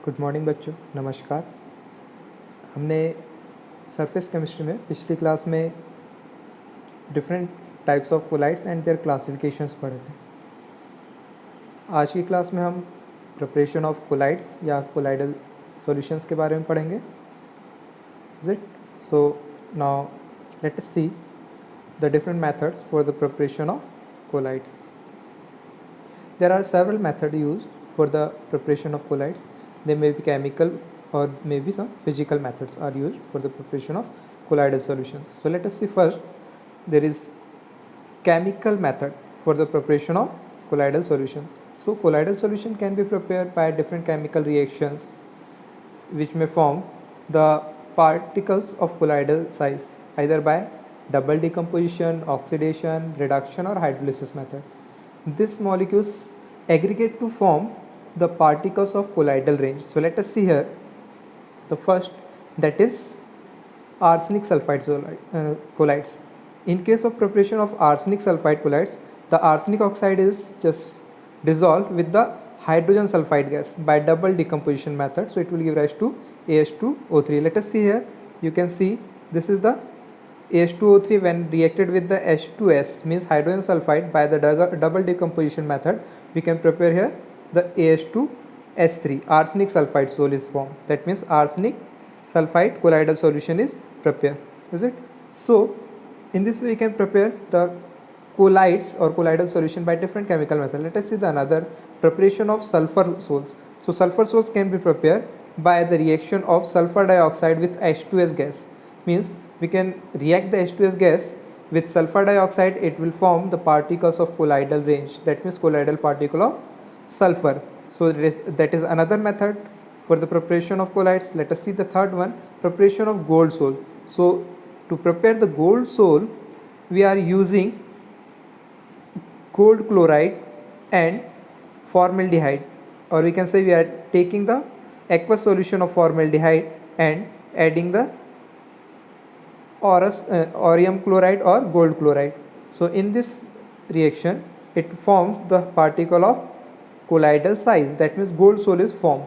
Good morning बच्चों, नमस्कार। हमने सरफेस केमिस्ट्री में पिछली क्लास में different types of colloids and their classifications पढ़े थे। आज की क्लास में हम प्रिपरेशन ऑफ कोलाइड्स या कोलाइडल सॉल्यूशंस के बारे में पढ़ेंगे। Is it so? Now let us see the different methods for the preparation of colloids. There are several methods used for the preparation of colloids. They may be chemical or maybe some physical methods are used for the preparation of colloidal solutions. So let us see first, there is chemical method for the preparation of colloidal solution. So colloidal solution can be prepared by different chemical reactions which may form the particles of colloidal size either by double decomposition, oxidation, reduction or hydrolysis method. These molecules aggregate to form the particles of colloidal range. So let us see here the first, that is arsenic sulfide colloids. In case of preparation of arsenic sulfide colloids, the arsenic oxide is just dissolved with the hydrogen sulfide gas by double decomposition method. So it will give rise to AH2O3. Let us see here, you can see this is the AH2O3 when reacted with the H2S means hydrogen sulfide by the double decomposition method, we can prepare here the AH2S3 arsenic sulfide sol is formed. That means arsenic sulfide colloidal solution is prepared. Is it? So in this way we can prepare the colloids or colloidal solution by different chemical method. Let us see the another preparation of sulfur sols. So sulfur sols can be prepared by the reaction of sulfur dioxide with H2S gas. Means we can react the H2S gas with sulfur dioxide, it will form the particles of colloidal range. That means colloidal particle of sulfur. So that is another method for the preparation of colloids. Let us see the third one, preparation of gold sol. So to prepare the gold sol, we are using gold chloride and formaldehyde, or we can say we are taking the aqueous solution of formaldehyde and adding the aurium chloride or gold chloride. So in this reaction it forms the particle of colloidal size. That means gold sol is formed.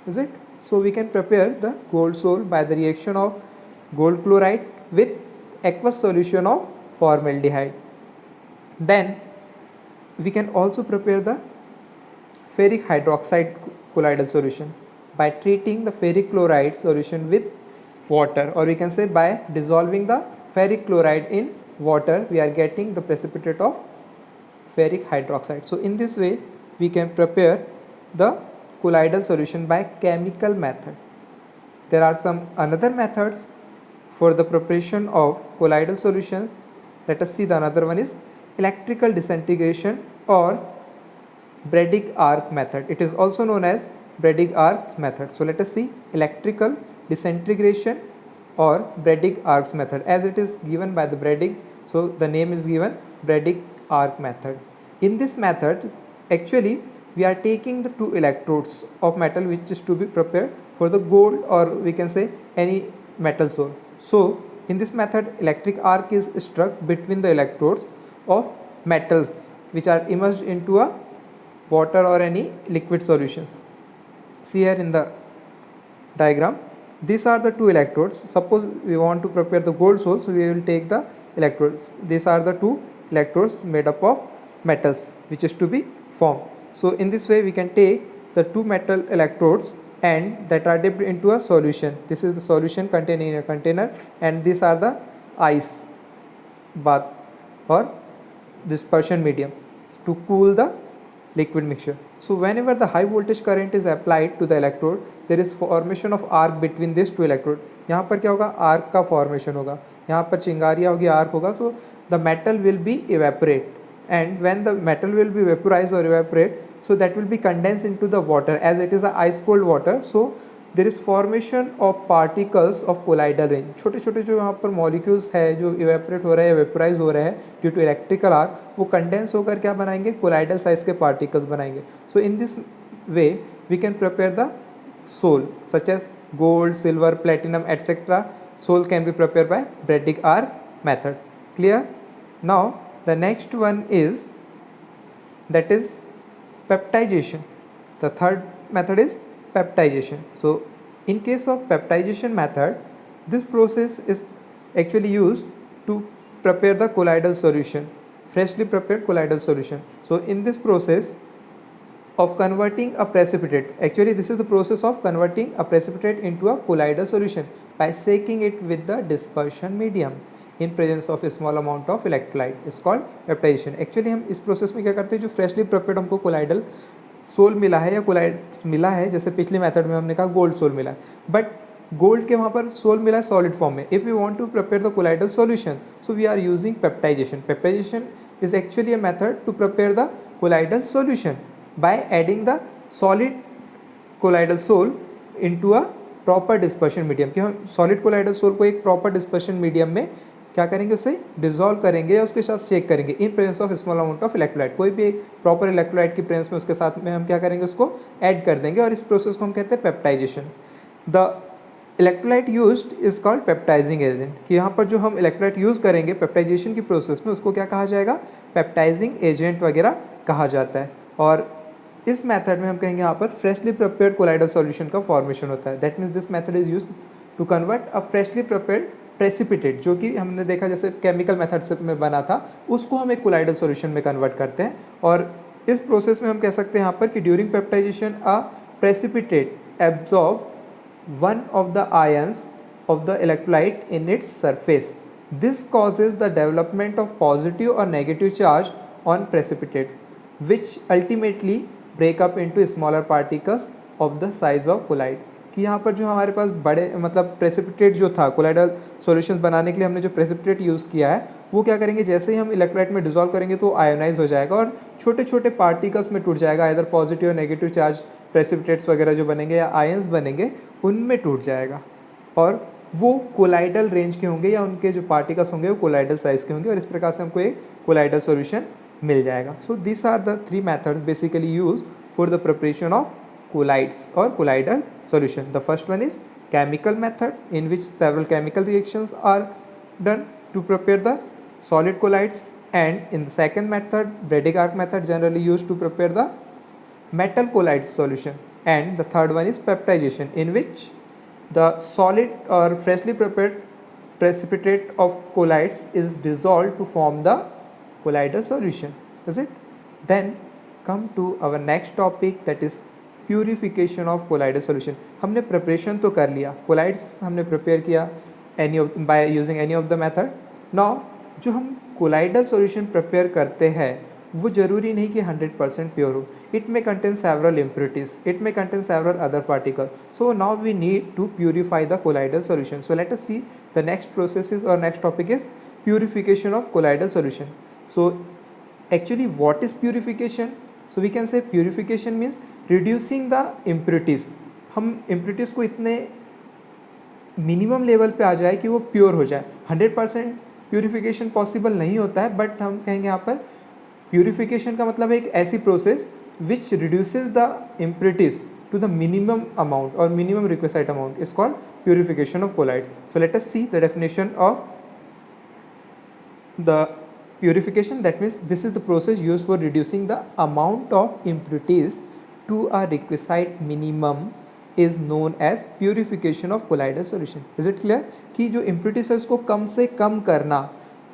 Is it? So we can prepare the gold sol by the reaction of gold chloride with aqueous solution of formaldehyde. Then we can also prepare the ferric hydroxide colloidal solution by treating the ferric chloride solution with water, or we can say by dissolving the ferric chloride in water, we are getting the precipitate of ferric hydroxide. So in this way we can prepare the colloidal solution by chemical method. There are some another methods for the preparation of colloidal solutions. Let us see the another one is electrical disintegration or Bredig arc method. It is also known as Bredig arc method. So let us see electrical disintegration or Bredig arc method, as it is given by the Bredig, so the name is given Bredig arc method. In this method actually we are taking the two electrodes of metal which is to be prepared for the gold, or we can say any metal sol. So in this method electric arc is struck between the electrodes of metals which are immersed into a water or any liquid solutions. See here in the diagram, these are the two electrodes. Suppose we want to prepare the gold sol, so we will take the electrodes. These are the two electrodes made up of metals which is to be formed. So in this way we can take the two metal electrodes and that are dipped into a solution. This is the solution contained in a container, and these are the ice bath or dispersion medium to cool the liquid mixture. So whenever the high voltage current is applied to the electrode, there is formation of arc between these two electrode. यहाँ पर क्या होगा, arc का formation होगा, यहाँ पर चिंगारियाँ होगी, arc होगा. So the metal will be evaporate, and when the metal will be vaporized or evaporate, so that will be condensed into the water, as it is a ice cold water. So there is formation of particles of colloidal range. छोटे छोटे जो यहाँ पर molecules है जो evaporate हो रहे हैं, vaporize हो रहे हैं due to electrical arc, वो condense होकर क्या बनाएंगे, colloidal size के particles बनाएंगे. So in this way we can prepare the sol such as gold, silver, platinum, etc. Sol can be prepared by Bredig arc method. Clear? Now the next one is, that is peptidization. The third method is peptization. So in case of peptization method, this process is actually used to prepare the colloidal solution, freshly prepared colloidal solution. So in this process of converting a precipitate, actually this is the process of converting a precipitate into a colloidal solution by shaking it with the dispersion medium in presence of a small amount of electrolyte is called peptization. Actually हम इस process में क्या करते हैं, जो freshly prepared हमको colloidal sol मिला है या कोलाइड मिला है, जैसे पिछले मेथड में हमने कहा गोल्ड सोल मिला है, बट गोल्ड के वहाँ पर सोल मिला है सॉलिड फॉर्म में. If you want to prepare the colloidal solution, so we are using peptization. Peptization is actually a method to prepare the colloidal solution by adding the solid colloidal soul into a proper dispersion medium. कि हम solid colloidal soul को एक proper dispersion medium में क्या करेंगे, उसे dissolve करेंगे या उसके साथ शेक करेंगे in presence of small amount of electrolyte. कोई भी एक प्रॉपर इलेक्ट्रोलाइट की प्रेजेंस में उसके साथ में हम क्या करेंगे, उसको ऐड कर देंगे और इस प्रोसेस को हम कहते हैं peptization. The electrolyte used is called peptising agent. कि यहाँ पर जो हम इलेक्ट्रोलाइट यूज़ करेंगे पेप्टाइजेशन की प्रोसेस में उसको क्या कहा जाएगा, पेप्टाइजिंग एजेंट वगैरह कहा जाता है. और इस मेथड में हम कहेंगे यहाँ पर फ्रेशली प्रिपेयर्ड कोलाइडल सॉल्यूशन का फॉर्मेशन होता है. That means this method is used to convert a freshly prepared precipitate, जो कि हमने देखा जैसे केमिकल मेथड से में बना था, उसको हम एक कोलाइडल सॉल्यूशन में कन्वर्ट करते हैं. और इस प्रोसेस में हम कह सकते हैं यहाँ पर कि during peptization a precipitate absorb one of the ions of the electrolyte in its surface. This causes the development of positive or negative charge on precipitates, which ultimately break up into smaller particles of the size of colloid. कि यहाँ पर जो हमारे पास बड़े मतलब precipitate जो था colloidal solutions बनाने के लिए हमने जो प्रेसिपिटेट यूज़ किया है, वो क्या करेंगे, जैसे ही हम इलेक्ट्रोलाइट में डिजोल्व करेंगे तो आयोनाइज हो जाएगा और छोटे छोटे पार्टिकल्स में टूट जाएगा. इधर पॉजिटिव और नेगेटिव चार्ज प्रेसिपिटेट्स वगैरह जो बनेंगे या आयंस बनेंगे उनमें टूट जाएगा और वो कोलाइडल रेंज के होंगे या उनके जो पार्टिकल्स होंगे वो कोलाइडल साइज के होंगे और इस प्रकार से हमको एक कोलाइडल सॉल्यूशन मिल जाएगा. So this are the three methods basically use for the preparation of colloids or colloidal solution. The first one is chemical method in which several chemical reactions are done to prepare the solid colloids, and in the second method Bredig arc method generally used to prepare the metal colloid solution, and the third one is peptization in which the solid or freshly prepared precipitate of colloids is dissolved to form the colloidal solution. Is it? Then come to our next topic, that is purification of colloidal solution. हमने preparation तो कर लिया, collides हमने prepare किया any of by using any of the method. Now जो हम colloidal solution prepare करते हैं वो ज़रूरी नहीं कि 100% प्योर हो. It may contain several impurities, it may contain several other particle. So now we need to purify the colloidal solution. So let us see the next process is और next topic is purification of colloidal solution. So actually what is purification? So we can say purification means reducing the impurities. हम impurities को इतने minimum level पे आ जाए कि वो pure हो जाए. 100% प्यूरिफिकेशन पॉसिबल नहीं होता है, बट हम कहेंगे यहाँ पर प्यूरिफिकेशन का मतलब है एक ऐसी process which reduces the impurities to the minimum amount और minimum requisite amount is called purification of colloid. So let us see the definition of the purification. That means this is the process used for reducing the amount of impurities to a requisite minimum is known as purification of colloidal solution. Is it clear? कि जो impurities है उसको कम से कम करना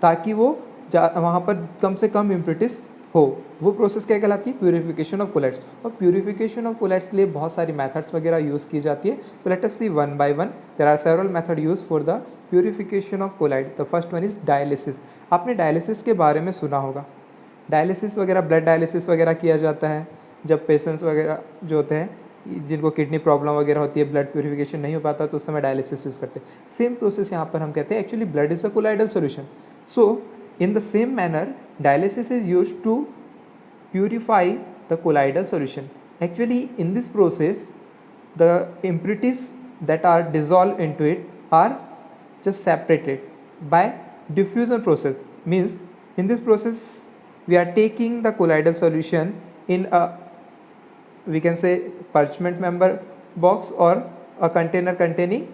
ताकि वो वहाँ पर कम से कम impurities हो, वो प्रोसेस क्या कहलाती है, प्यूरिफिकेशन ऑफ कोलाइड्स. और प्यूरिफिकेशन ऑफ कोलाइड्स के लिए बहुत सारी मेथड्स वगैरह यूज़ की जाती है. तो let us see one by one. There are several method use for the purification of colloid. The first one is dialysis. आपने डायलिसिस के बारे में सुना होगा. डायलिसिस वगैरह ब्लड डायलिसिस वगैरह किया जाता है जब पेशेंट्स वगैरह जो होते हैं जिनको किडनी प्रॉब्लम वगैरह होती है, ब्लड प्यूरिफिकेशन नहीं हो पाता तो उस समय डायलिसिस यूज़ करते हैं. सेम प्रोसेस यहाँ पर हम कहते हैं. Actually blood is a colloidal solution. So in the same manner dialysis is used to purify the colloidal solution. Actually in this process the impurities that are dissolved into it are just separated by diffusion process. Means in this process we are taking the colloidal solution in a, we can say, parchment member box or a container containing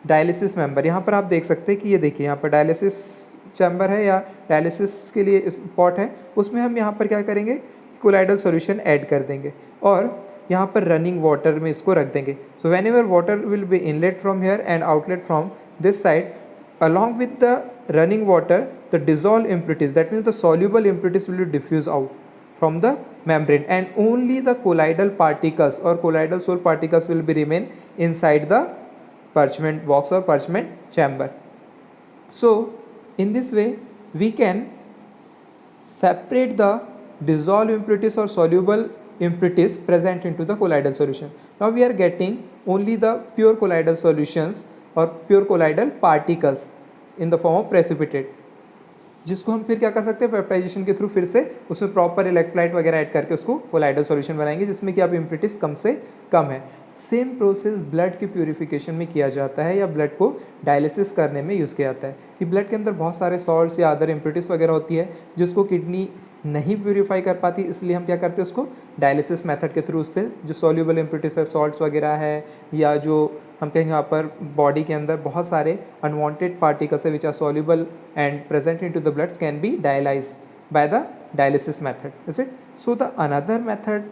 dialysis member. यहाँ पर आप देख सकते हैं कि ये देखिए यहाँ पर डायलिसिस चैम्बर है या डायलिसिस के लिए स्पॉट है, उसमें हम यहाँ पर क्या करेंगे, कोलाइडल सॉल्यूशन ऐड कर देंगे. और यहाँ पर रनिंग वाटर में इसको रख देंगे. So when ever water will be inlet from here and outlet from this side, along with the running water, the dissolved impurities, that means the soluble impurities, will diffuse out from the membrane, and only the colloidal particles or colloidal soil particles will be remain inside the parchment box or parchment chamber. So in this way we can separate the dissolved impurities or soluble impurities present into the colloidal solution. Now we are getting only the pure colloidal solutions और pure colloidal particles in the form of precipitate, जिसको हम फिर क्या कर सकते हैं, peptization के through फिर से उसमें प्रॉपर इलेक्ट्रोलाइट वगैरह ऐड करके उसको कोलाइडल सॉल्यूशन बनाएंगे जिसमें कि आप इम्प्योरिटीज कम से कम है. सेम प्रोसेस ब्लड के प्यूरिफिकेशन में किया जाता है या ब्लड को डायलिसिस करने में यूज़ किया जाता है कि ब्लड के अंदर बहुत सारे सॉल्ट्स या अदर इम्प्योरिटीज वगैरह होती है जिसको किडनी नहीं प्यूरिफाई कर पाती, इसलिए हम क्या करते हैं उसको डायलिसिस मेथड के थ्रू उससे जो सॉल्यूबल इम्प्योरिटीज है, सॉल्ट्स वगैरह है, या जो हम कहेंगे यहाँ पर बॉडी के अंदर बहुत सारे अनवांटेड पार्टिकल्स है which are soluble and present into the blood can be dialyse by the dialysis method, is it. So the another method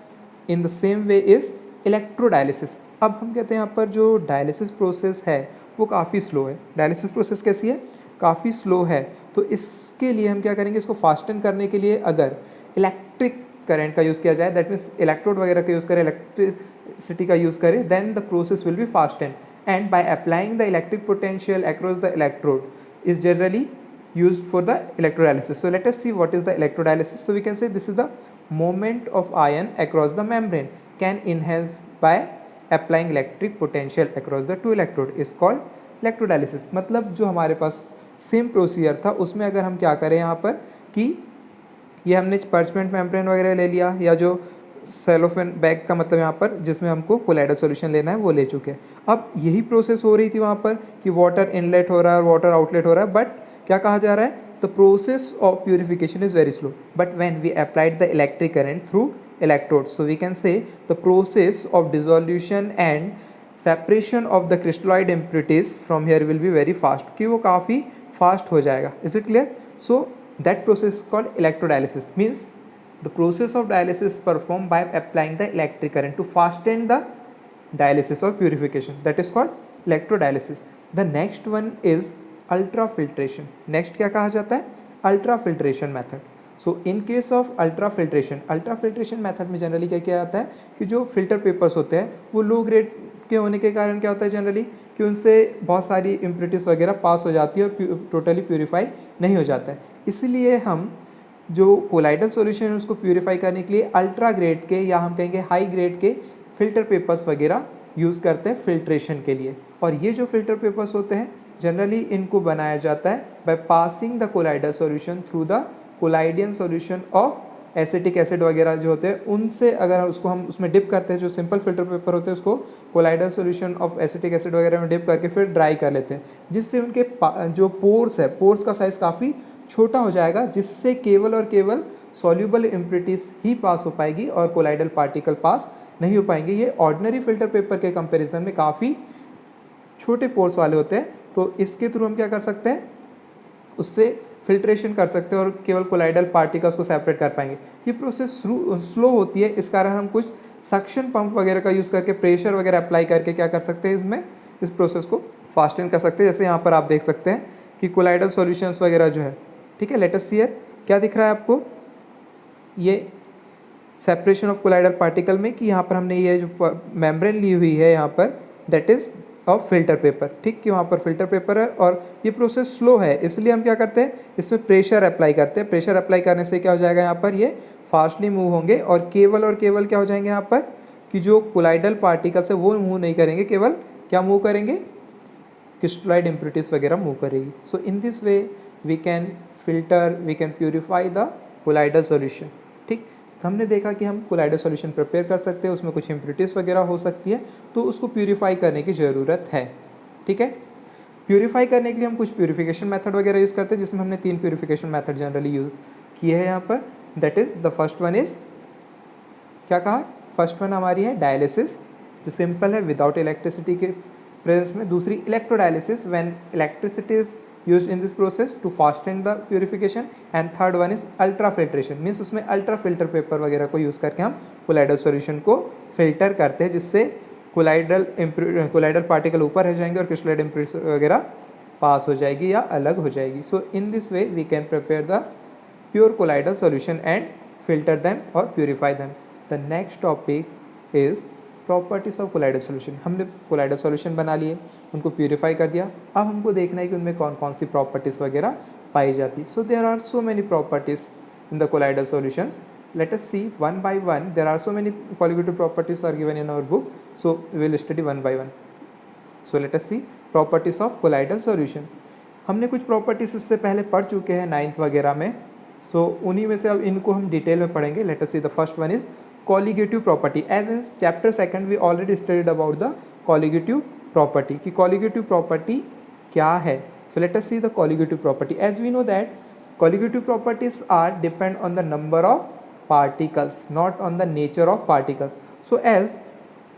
in the same way is electrodialysis. अब हम कहते हैं यहाँ पर जो डायलिसिस प्रोसेस है वो काफ़ी स्लो है. डायलिसिस प्रोसेस कैसी है, काफ़ी स्लो है. तो इसके लिए हम क्या करेंगे, इसको फास्टन करने के लिए अगर इलेक्ट्रिक करंट का यूज़ किया जाए, दैट मीन्स इलेक्ट्रोड वगैरह का यूज़ करें, इलेक्ट्रिसिटी का यूज़ करें, then the process will be fasten and by applying the electric potential across the electrode is generally used for the electrodialysis. So let us see what is the electrodialysis. So we can say this is the movement of ion across the membrane can enhance by applying electric potential across the two electrode is called electrodialysis. मतलब जो हमारे पास same procedure था उसमें अगर हम क्या करें यहाँ पर कि ये हमने पर्चमेंट मेम्ब्रेन वगैरह ले लिया या जो सेलोफेन बैग का मतलब यहाँ पर जिसमें हमको कोलाइडल सॉल्यूशन लेना है वो ले चुके हैं. अब यही प्रोसेस हो रही थी वहाँ पर कि वाटर इनलेट हो रहा है और वाटर आउटलेट हो रहा है, बट क्या कहा जा रहा है, the process of purification is very slow, but when we applied the electric current through electrode, so we can say the process of dissolution and separation of the crystalloid impurities from here will be very fast, कि वो काफ़ी fast हो जाएगा. Is it clear? So that process called electrodialysis, means the process of dialysis performed by applying the electric current to fasten the dialysis or purification, that is called electrodialysis. The next one is ultrafiltration. Next क्या कहा जाता है, ultrafiltration method. So in case of ultrafiltration method में generally क्या किया जाता है कि जो फिल्टर पेपर्स होते हैं वो लो ग्रेड के होने के कारण क्या होता है जनरली कि उनसे बहुत सारी इम्प्योरिटीज वगैरह पास हो जाती है और टोटली प्यूरिफाई नहीं हो जाता है. इसलिए हम जो कोलाइडल सॉल्यूशन है उसको प्यूरिफाई करने के लिए अल्ट्रा ग्रेड के या हम कहेंगे हाई ग्रेड के फिल्टर पेपर्स वगैरह यूज़ करते हैं फिल्ट्रेशन के लिए. और ये जो फिल्टर पेपर्स होते हैं जनरली इनको बनाया जाता है by passing the colloidal solution through the collodion solution of acetic acid वगैरह जो होते हैं उनसे अगर उसको हम उसमें डिप करते हैं, जो सिंपल फिल्टर पेपर होते हैं उसको colloidal solution of acetic acid वगैरह में डिप करके फिर ड्राई कर लेते हैं, जिससे उनके जो पोर्स है पोर्स का साइज़ काफ़ी छोटा हो जाएगा, जिससे केवल और केवल सॉल्यूबल इम्प्योरिटीज ही पास हो पाएगी और कोलाइडल पार्टिकल पास नहीं हो पाएंगे. ये ऑर्डिनरी फिल्टर पेपर के कंपैरिजन में काफ़ी छोटे पोर्स वाले होते हैं, तो इसके थ्रू हम क्या कर सकते हैं, उससे फिल्ट्रेशन कर सकते हैं और केवल कोलाइडल पार्टिकल्स को सेपरेट कर पाएंगे. ये प्रोसेस स्लो होती है, इस कारण हम कुछ सक्शन पंप वगैरह का यूज़ करके प्रेशर वगैरह अप्लाई करके क्या कर सकते हैं, इसमें इस प्रोसेस को फास्टन कर सकते हैं. जैसे यहाँ पर आप देख सकते हैं कि कोलाइडल सॉल्यूशंस वगैरह जो है, ठीक है, लेट अस सी हियर क्या दिख रहा है आपको, ये सेपरेशन ऑफ कोलाइडल पार्टिकल में कि यहाँ पर हमने ये जो मेम्ब्रेन ली हुई है यहाँ पर that is of filter paper, ठीक, कि वहाँ पर फिल्टर पेपर है और ये प्रोसेस स्लो है, इसलिए हम क्या करते हैं इसमें प्रेशर अप्लाई करते हैं. प्रेशर अप्लाई करने से क्या हो जाएगा, यहाँ पर ये फास्टली मूव होंगे और केवल क्या हो जाएंगे यहाँ पर कि जो कोलाइडल पार्टिकल्स है वो मूव नहीं करेंगे, केवल क्या मूव करेंगे, क्रिस्टलॉइड इम्प्योरिटीज वगैरह मूव करेगी. So in this way we can filter, we can purify the colloidal solution. ठीक, तो हमने देखा कि हम कोलाइडल सॉल्यूशन प्रिपेयर कर सकते हैं, उसमें कुछ इम्प्योरिटीज वगैरह हो सकती है तो उसको प्यूरिफाई करने की ज़रूरत है. ठीक है, प्यूरिफाई करने के लिए हम कुछ प्यूरिफिकेशन मेथड वगैरह यूज़ करते हैं, जिसमें हमने 3 प्यूरिफिकेशन मेथड जनरली यूज़ किए हैं यहाँ पर. That is the first one is क्या कहा, फर्स्ट वन हमारी है डायलिसिस जो सिंपल है विदाउट इलेक्ट्रिसिटी के प्रेजेंस में. दूसरी electrodialysis when electricity is used in this process to fasten the purification, and third one is ultrafiltration, means उसमें अल्ट्रा फिल्टर पेपर वगैरह को यूज़ करके हम कोलाइडल सॉल्यूशन को फिल्टर करते हैं, जिससे कोलाइडल पार्टिकल ऊपर रह जाएंगे और क्रिस्टलाइट इम्प्यूरिटी वगैरह पास हो जाएगी या अलग हो जाएगी. So in this way we can prepare the pure colloidal solution and filter them और purify them. The next topic is properties of colloidal solution. हमने colloidal solution बना लिए, उनको purify कर दिया. अब हमको देखना है कि उनमें कौन कौन सी properties वगैरह पाई जाती. So there are so many properties in the colloidal solutions. Let us see one by one. There are so many colligative properties are given in our book. So we will study one by one. So let us see properties of colloidal solution. हमने कुछ properties इससे पहले पढ़ चुके हैं 9th वगैरह में. सो उन्हीं में से अब इनको हम डिटेल में पढ़ेंगे. Let us see the first one is colligative property. As in chapter second we already studied about the colligative property कि कॉलिगेटिव प्रॉपर्टी क्या है. So let us see the colligative property. As we know that colligative properties are depend on the number of particles, not on the nature of particles. So as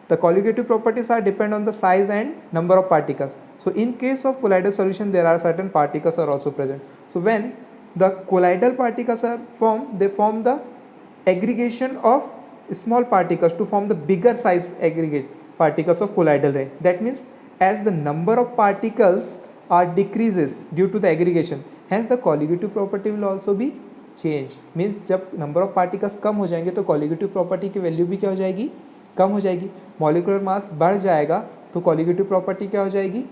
the colligative properties are depend on the size and number of particles. So in case of colloidal solution there are certain particles are also present. So when the colloidal particles are formed, they form the aggregation of small particles to form the bigger size aggregate particles of colloidal ray. That means as the number of particles are decreases due to the aggregation, hence the colligative property will also be changed. Means जब number of particles कम हो जाएंगे तो colligative property की value भी क्या हो जाएगी, कम हो जाएगी. मॉलिक्यूलर मास बढ़ जाएगा तो कॉलिगेटिव प्रॉपर्टी क्या हो जाएगी,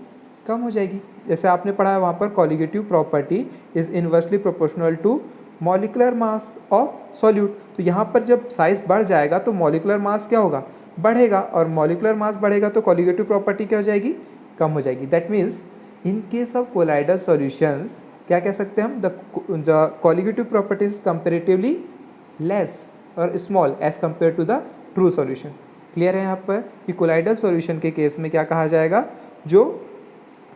कम हो जाएगी. जैसे आपने पढ़ा है वहाँ पर colligative property is inversely proportional to molecular mass of solute. तो यहाँ पर जब साइज बढ़ जाएगा तो मॉलिक्यूलर मास क्या होगा, बढ़ेगा, और मॉलिक्यूलर मास बढ़ेगा तो कॉलिगेटिव प्रॉपर्टी क्या हो जाएगी, कम हो जाएगी. That means in case of colloidal solutions क्या कह सकते हैं हम, the colligative property is comparatively less और small as compare to the true solution. Clear है यहाँ पर कि कोलाइडल सॉल्यूशन के केस में क्या कहा जाएगा, जो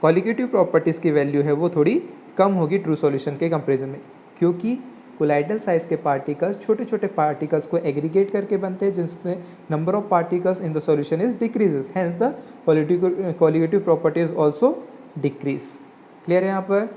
कॉलिगेटिव प्रॉपर्टीज़ की वैल्यू है वो थोड़ी कम होगी ट्रू सॉल्यूशन के कंपैरिजन में, क्योंकि कोलाइडल साइज के पार्टिकल्स छोटे छोटे पार्टिकल्स को एग्रीगेट करके बनते हैं, जिसमें number of particles in the solution is decreases, hence the colligative property is also decrease. Clear है यहाँ पर.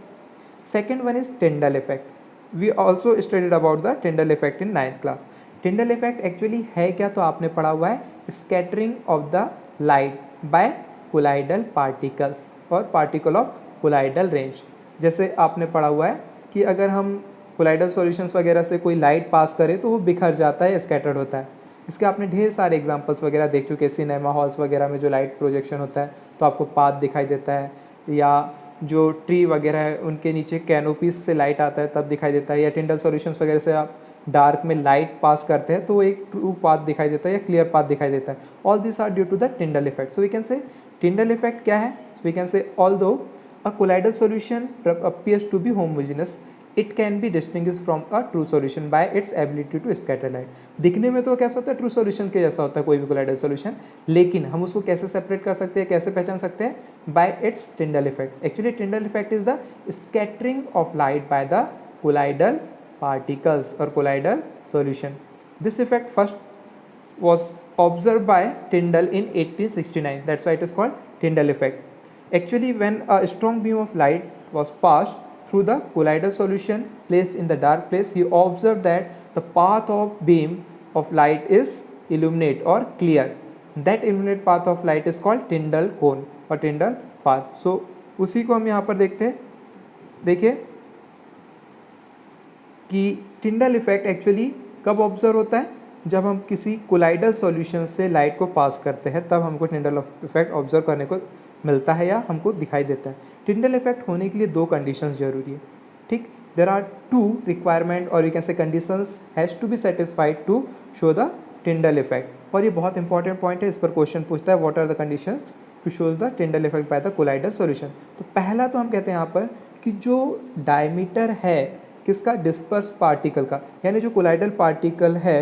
Second one is Tyndall effect. We also studied about the Tyndall effect in 9th class. Tyndall effect actually है क्या, तो आपने पढ़ा हुआ है scattering of the light by colloidal particles और पार्टिकल ऑफ कोलाइडल रेंज. जैसे आपने पढ़ा हुआ है कि अगर हम कोलाइडल सॉल्यूशंस वगैरह से कोई लाइट पास करें तो वो बिखर जाता है, स्कैटर्ड होता है. इसके आपने ढेर सारे एग्जांपल्स वगैरह देख चुके हैं. सिनेमा हॉल्स वगैरह में जो लाइट प्रोजेक्शन होता है तो आपको पाथ दिखाई देता है, या जो ट्री वगैरह है उनके नीचे कैनोपीज से लाइट आता है तब दिखाई देता है, या टिंडल सॉल्यूशंस वगैरह से आप डार्क में लाइट पास करते हैं तो वो एक ट्रू पाथ दिखाई देता है या क्लियर पाथ दिखाई देता है. All this are due to the Tyndall effect. So we can say Tyndall effect क्या है. So we can say although a colloidal solution appears to be homogeneous, it can be distinguished from a true solution by its ability to scatter light. दिखने में तो कैसा होता है, true solution के जैसा होता है कोई भी कोलाइडल सॉल्यूशन, लेकिन हम उसको कैसे सेपरेट कर सकते हैं, कैसे पहचान सकते हैं, bye it's टिंडल effect. Actually Tyndall effect is the scattering of light by the colloidal particles or colloidal solution. This effect first was observed by Tyndall in 1869. That's why it is called Tyndall effect. Actually, when a strong beam of light was passed through the colloidal solution placed in the dark place, he observed that the path of beam of light is illuminate or clear. That illuminate path of light is called Tyndall cone or Tyndall path. So उसी को हम यहाँ पर देखते हैं. देखिए कि टिंडल effect actually कब ऑब्जर्व होता है, जब हम किसी कोलाइडल सॉल्यूशन से लाइट को पास करते हैं तब हमको टिंडल इफेक्ट ऑब्जर्व करने को मिलता है या हमको दिखाई देता है. टिंडल इफेक्ट होने के लिए दो कंडीशंस जरूरी है. ठीक, देयर आर टू रिक्वायरमेंट और you can say conditions has to be satisfied to show the Tyndall effect. और ये बहुत इंपॉर्टेंट पॉइंट है, इस पर क्वेश्चन पूछता है what are the conditions to shows the Tyndall effect by the colloidal solution. तो पहला तो हम कहते हैं यहाँ पर कि जो डायमीटर है किसका, डिस्पर्स पार्टिकल का, यानी जो कोलाइडल पार्टिकल है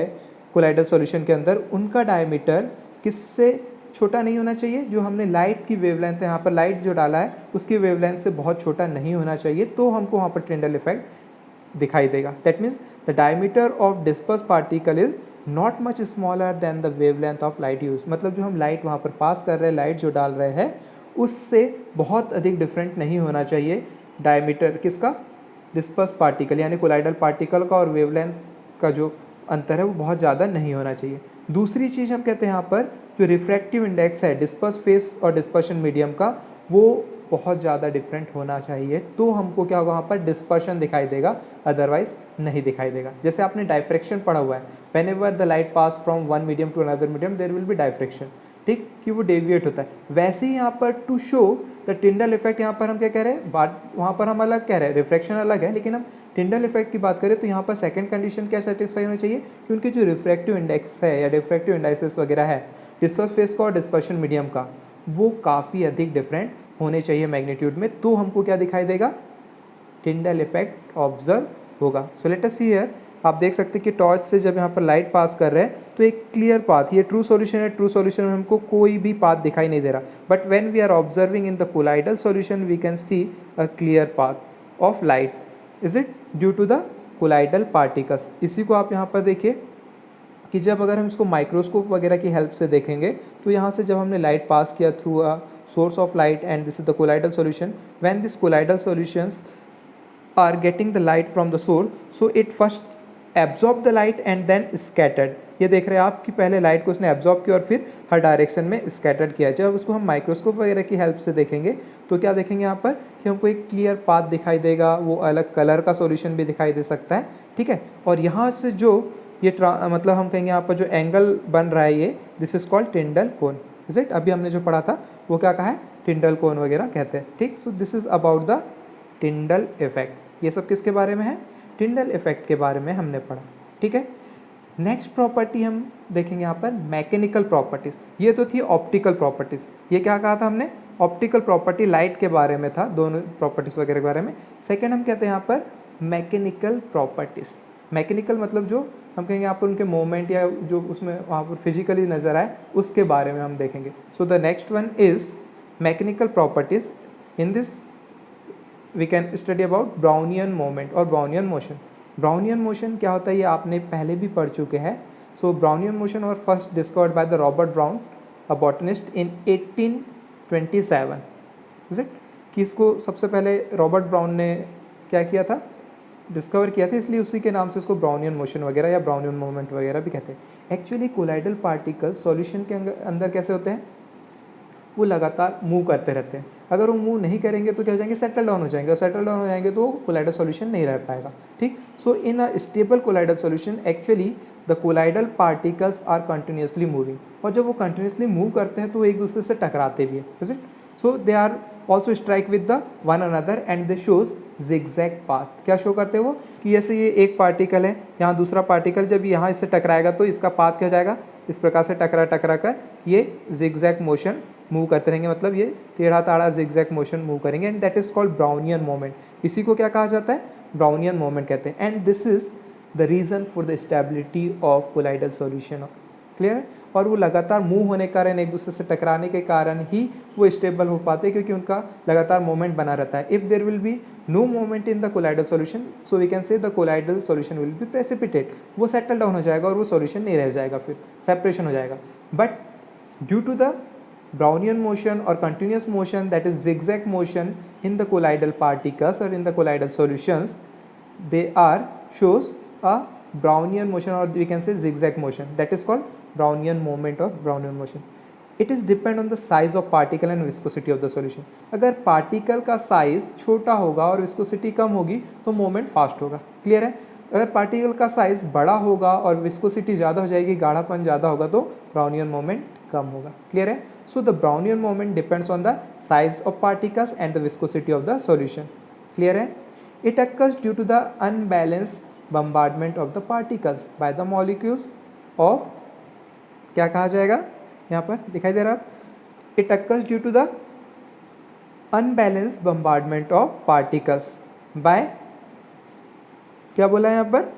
कोलाइडल सॉल्यूशन के अंदर उनका डायमीटर किससे छोटा नहीं होना चाहिए, जो हमने लाइट की वेवलेंथ है यहाँ पर लाइट जो डाला है उसकी वेवलेंथ से बहुत छोटा नहीं होना चाहिए, तो हमको वहाँ पर टिंडल इफेक्ट दिखाई देगा. That means the diameter of disperse particle is not much smaller than the wavelength of light use. मतलब जो हम लाइट वहाँ पर पास कर रहे हैं, लाइट जो डाल रहे हैं उससे बहुत अधिक डिफरेंट नहीं होना चाहिए डायमीटर किसका, डिस्पर्स पार्टिकल यानी कोलाइडल पार्टिकल का और वेवलेंथ का जो अंतर है वो बहुत ज़्यादा नहीं होना चाहिए। दूसरी चीज़ हम कहते हैं यहाँ पर जो रिफ्रैक्टिव इंडेक्स है डिस्पर्स फेस और डिस्पर्शन मीडियम का, वो बहुत ज़्यादा डिफरेंट होना चाहिए, तो हमको क्या होगा वहाँ पर डिस्पर्शन दिखाई देगा, अदरवाइज नहीं दिखाई देगा। जैसे आपने डायफ्रैक्शन पढ़ा हुआ है, whenever the light pass from one medium to another medium there will be diffraction, ठीक, कि वो डेविएट होता है। वैसे ही यहाँ पर to show the Tyndall effect, यहाँ पर हम क्या कह रहे हैं, बात वहाँ पर हम अलग कह रहे हैं, रिफ्रैक्शन अलग है, लेकिन हम टिंडल इफेक्ट की बात करें तो यहाँ पर सेकंड कंडीशन क्या सेटिस्फाई होनी चाहिए कि उनकी जो रिफ्रैक्टिव इंडेक्स है या रिफ्रैक्टिव इंडाइसेस वगैरह है डिस्पर्स फेस का और डिस्पर्शन मीडियम का, वो काफ़ी अधिक डिफरेंट होने चाहिए मैग्नीट्यूड में, तो हमको क्या दिखाई देगा, टिंडल इफेक्ट ऑब्जर्व होगा। सो लेट अस सी हियर, आप देख सकते हैं कि टॉर्च से जब यहाँ पर लाइट पास कर रहे हैं तो एक क्लियर पाथ, ये ट्रू सॉल्यूशन है, ट्रू सॉल्यूशन में हमको कोई भी पाथ दिखाई नहीं दे रहा, but when we are observing in the colloidal solution we can see a clear path of light, is it due to the colloidal particles. इसी को आप यहाँ पर देखिए कि जब अगर हम इसको माइक्रोस्कोप वगैरह की हेल्प से देखेंगे तो यहाँ से जब हमने लाइट पास किया through a source of light and this is the colloidal solution, when this colloidal solutions are getting the light from the source, so it first absorb the light and then scattered, ये देख रहे हैं आप कि पहले light को उसने absorb किया और फिर हर डायरेक्शन में स्कैटर्ड किया। जब उसको हम माइक्रोस्कोप वगैरह की हेल्प से देखेंगे तो क्या देखेंगे यहाँ पर कि हमको एक क्लियर पाथ दिखाई देगा, वो अलग कलर का सॉल्यूशन भी दिखाई दे सकता है, ठीक है। और यहाँ से जो ये मतलब हम कहेंगे यहाँ पर जो एंगल बन रहा है ये, this is called टिंडल cone, is it. अभी हमने जो पढ़ा था वो क्या कहा है, टिंडल कोन वगैरह कहते हैं, ठीक। So this is about the Tyndall effect. ये सब किसके बारे में है, टिंडल इफेक्ट के बारे में हमने पढ़ा, ठीक है। नेक्स्ट प्रॉपर्टी हम देखेंगे यहाँ पर मैकेनिकल प्रॉपर्टीज़। ये तो थी ऑप्टिकल प्रॉपर्टीज़, ये क्या कहा था हमने, ऑप्टिकल प्रॉपर्टी लाइट के बारे में था, दोनों प्रॉपर्टीज़ वगैरह के बारे में। सेकेंड हम कहते हैं यहाँ पर मैकेनिकल प्रॉपर्टीज़। मैकेनिकल मतलब जो हम कहेंगे यहाँ पर उनके मोमेंट या जो उसमें वहाँ पर फिजिकली नज़र आए उसके बारे में हम देखेंगे। So the next one is mechanical properties. In this we can study about Brownian moment और ब्राउनियन मोशन। ब्राउनियन मोशन क्या होता है ये आपने पहले भी पढ़ चुके हैं। सो ब्राउनियन मोशन और first discovered by the Robert brown, a botanist, in 1827, is it, कि इसको सबसे पहले रॉबर्ट ब्राउन ने क्या किया था, डिस्कवर किया था, इसलिए उसी के नाम से इसको ब्राउनियन मोशन वगैरह या ब्राउनियन मोमेंट वगैरह भी कहते हैं। एक्चुअली कोलाइडल पार्टिकल सॉल्यूशन के अंदर कैसे होते हैं, वो लगातार मूव करते रहते हैं। अगर वो मूव नहीं करेंगे तो क्या हो जाएंगे, सेटल डाउन हो जाएंगे, और सेटल डाउन हो जाएंगे तो कोलाइडल सॉल्यूशन नहीं रह पाएगा, ठीक। So in a stable colloidal solution actually the colloidal particles are continuously moving, और जब वो कंटिन्यूसली मूव करते हैं तो वो एक दूसरे से टकराते भी है, is it. So they are also strike with the one another and they shows zigzag path. क्या शो करते हैं वो, कि जैसे ये एक पार्टिकल है, यहाँ दूसरा पार्टिकल जब यहाँ इससे टकराएगा तो इसका पाथ क्या हो जाएगा, इस प्रकार से टकरा टकरा कर ये जिगजैग मोशन मूव करते रहेंगे, मतलब ये टेढ़ा ताड़ा जिगजैग मोशन मूव करेंगे, and that is called Brownian moment. इसी को क्या कहा जाता है, ब्राउनियन मोमेंट कहते हैं। And this is the reason for the stability of colloidal solution, clear है। और वो लगातार मूव होने के कारण, एक दूसरे से टकराने के कारण ही वो स्टेबल हो पाते हैं, क्योंकि उनका लगातार मोमेंट बना रहता है। If there will be no moment in the colloidal solution, so we can say the colloidal solution will be precipitate, वो सेटल डाउन हो जाएगा और वो सॉल्यूशन नहीं रह जाएगा, फिर सेपरेशन हो जाएगा। But due to the Brownian motion or continuous motion, that is zigzag motion in the colloidal particles or in the colloidal solutions, they are shows a Brownian motion, or we can say zigzag motion, that is called Brownian moment or Brownian motion. It is depend on the size of particle and viscosity of the solution. अगर particle का size छोटा होगा और viscosity कम होगी तो moment fast होगा, clear है। अगर पार्टिकल का साइज बड़ा होगा और विस्कोसिटी ज़्यादा हो जाएगी, गाढ़ापन ज़्यादा होगा, तो ब्राउनियन मोमेंट कम होगा, क्लियर है। So the Brownian moment depends on the size of particles and the viscosity of the solution, clear है। It occurs due to the unbalance bombardment of the particles by the molecules of, क्या कहा जाएगा, यहाँ पर दिखाई दे रहा है, it occurs due to the unbalance bombardment of particles by, क्या बोला है यहाँ पर,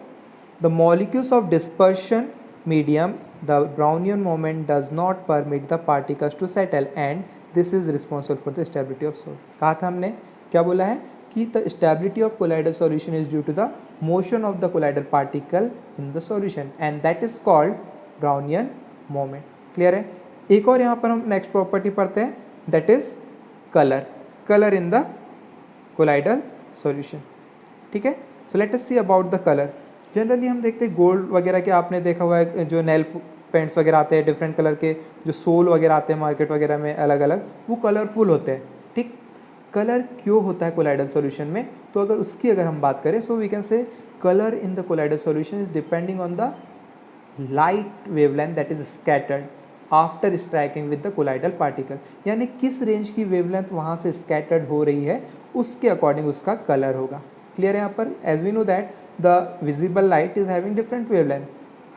the molecules of dispersion medium, the Brownian moment does not permit the particles to settle and this is responsible for the stability of sol. कहा था हमने, क्या बोला है, कि the stability of colloidal solution is due to the motion of the colloidal particle in the solution and that is called Brownian moment, clear है। एक और यहाँ पर हम नेक्स्ट प्रॉपर्टी पढ़ते हैं, that is colour, colour in the colloidal solution. ठीक है, so let us see about the colour. Generally हम देखते हैं गोल्ड वगैरह के, आपने देखा हुआ है जो नेल पेंट्स वगैरह आते हैं डिफरेंट कलर के, जो सोल वगैरह आते हैं मार्केट वगैरह में अलग अलग, वो कलरफुल होते हैं। ठीक, कलर क्यों होता है कोलाइडल सॉल्यूशन में? तो अगर हम बात करें, so we can say colour in the colloidal solution is depending on the light wavelength that is scattered after striking with the colloidal particle, यानी किस रेंज की वेवलेंथ वहाँ से स्कैटर्ड हो रही है उसके अकॉर्डिंग उसका कलर होगा। क्लियर है यहाँ पर? As we know that the visible light is having different wavelength,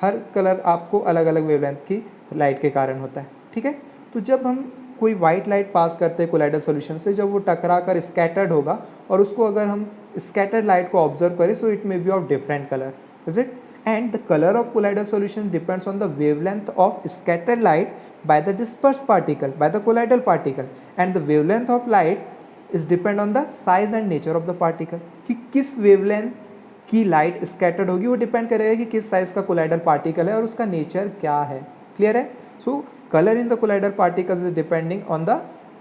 हर कलर आपको अलग अलग वेवलेंथ की लाइट के कारण होता है। ठीक है, तो जब हम कोई वाइट लाइट पास करते हैं कोलाइडल सॉल्यूशन से, जब वो टकरा कर स्कैटर्ड होगा और उसको अगर हम स्कैटर्ड लाइट को ऑब्जर्व करें, so it may be of different colour, is it? And the color of colloidal solution depends on the wavelength of scattered light by the dispersed particle, by the colloidal particle, and the wavelength of light is depend on the size and nature of the particle। कि किस wavelength की light scattered होगी वो depend करेगा कि किस size का colloidal particle है और उसका नेचर क्या है। क्लियर है? So colour in the colloidal particles is depending on the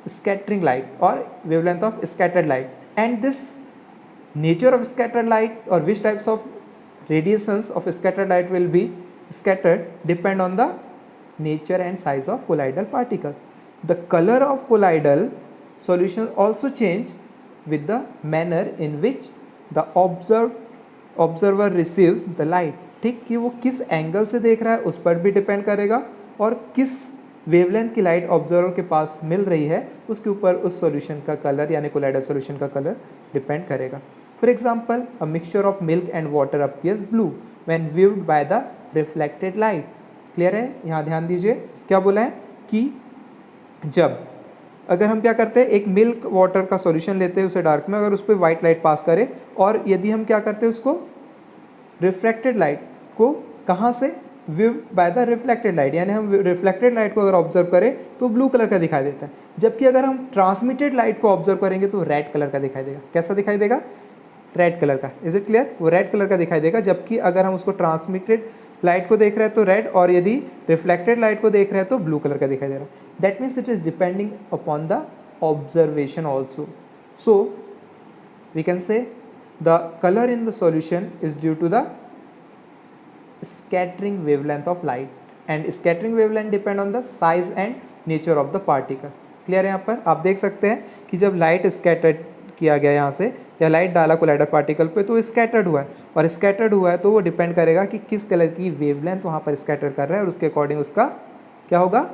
scattering light और wavelength of scattered light, and this nature of scattered light or which types of radiations of scattered light will be scattered depend on the nature and size of colloidal particles. The color of colloidal solution also change with the manner in which the observer receives the light। ठीक, कि वो किस angle से देख रहा है उस पर भी डिपेंड करेगा और किस वेवलेंथ की लाइट ऑब्जर्वर के पास मिल रही है उसके ऊपर उस सॉल्यूशन का कलर यानी कोलाइडल सॉल्यूशन का कलर डिपेंड करेगा। For example, a mixture of milk and water appears blue when viewed by the reflected light. Clear है? यहाँ ध्यान दीजिए क्या बोला है कि जब अगर हम क्या करते हैं, एक मिल्क वाटर का सॉल्यूशन लेते हैं उसे डार्क में, अगर उस पर वाइट लाइट पास करें और यदि हम क्या करते हैं उसको रिफ्लेक्टेड लाइट को कहाँ से view by the reflected light, यानी हम रिफ्लेक्टेड लाइट को अगर ऑब्जर्व करें तो ब्लू कलर का दिखाई देता है, जबकि अगर हम ट्रांसमिटेड लाइट को ऑब्जर्व करेंगे तो रेड कलर का दिखाई देगा। कैसा दिखाई देगा? रेड कलर का। Is it clear? वो रेड कलर का दिखाई देगा, जबकि अगर हम उसको ट्रांसमिटेड लाइट को देख रहे हैं तो रेड, और यदि रिफ्लेक्टेड लाइट को देख रहे हैं तो ब्लू कलर का दिखाई दे रहा है। That means it is depending upon the observation also. So we can say the colour in the solution is due to the scattering wavelength of light and scattering wavelength depend on the size and nature of the particle। Clear है? यहाँ पर आप देख सकते हैं कि जब light scattered किया गया यहाँ से, या लाइट डाला कोलाइडल पार्टिकल पे तो स्कैटर्ड हुआ है, और स्कैटर्ड हुआ है तो वो डिपेंड करेगा कि किस कलर की वेवलेंथ वहाँ पर स्कैटर कर रहा है और उसके अकॉर्डिंग उसका क्या होगा?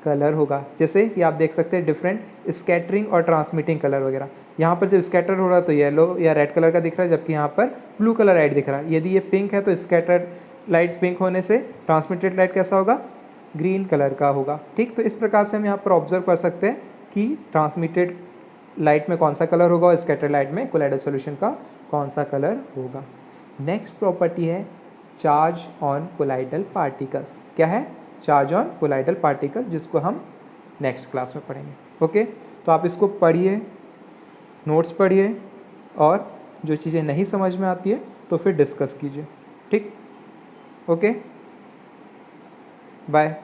कलर होगा। जैसे कि आप देख सकते हैं डिफरेंट स्कैटरिंग और ट्रांसमिटिंग कलर वगैरह, यहाँ पर जब स्कैटर हो रहा है तो येलो या रेड कलर का दिख रहा है, जबकि यहाँ पर ब्लू कलर लाइट दिख रहा है। यदि ये पिंक है तो स्कैटर्ड लाइट पिंक होने से ट्रांसमिटेड लाइट कैसा होगा? ग्रीन कलर का होगा। ठीक, तो इस प्रकार से हम यहाँ पर ऑब्जर्व कर सकते हैं कि ट्रांसमिटेड लाइट में कौन सा कलर होगा और स्कैटर्ड लाइट में कोलाइडल सॉल्यूशन का कौन सा कलर होगा। नेक्स्ट प्रॉपर्टी है चार्ज ऑन कोलाइडल पार्टिकल्स। क्या है? चार्ज ऑन कोलाइडल पार्टिकल, जिसको हम नेक्स्ट क्लास में पढ़ेंगे। ओके, तो आप इसको पढ़िए, नोट्स पढ़िए, और जो चीज़ें नहीं समझ में आती है तो फिर डिस्कस कीजिए। ठीक, ओके, बाय।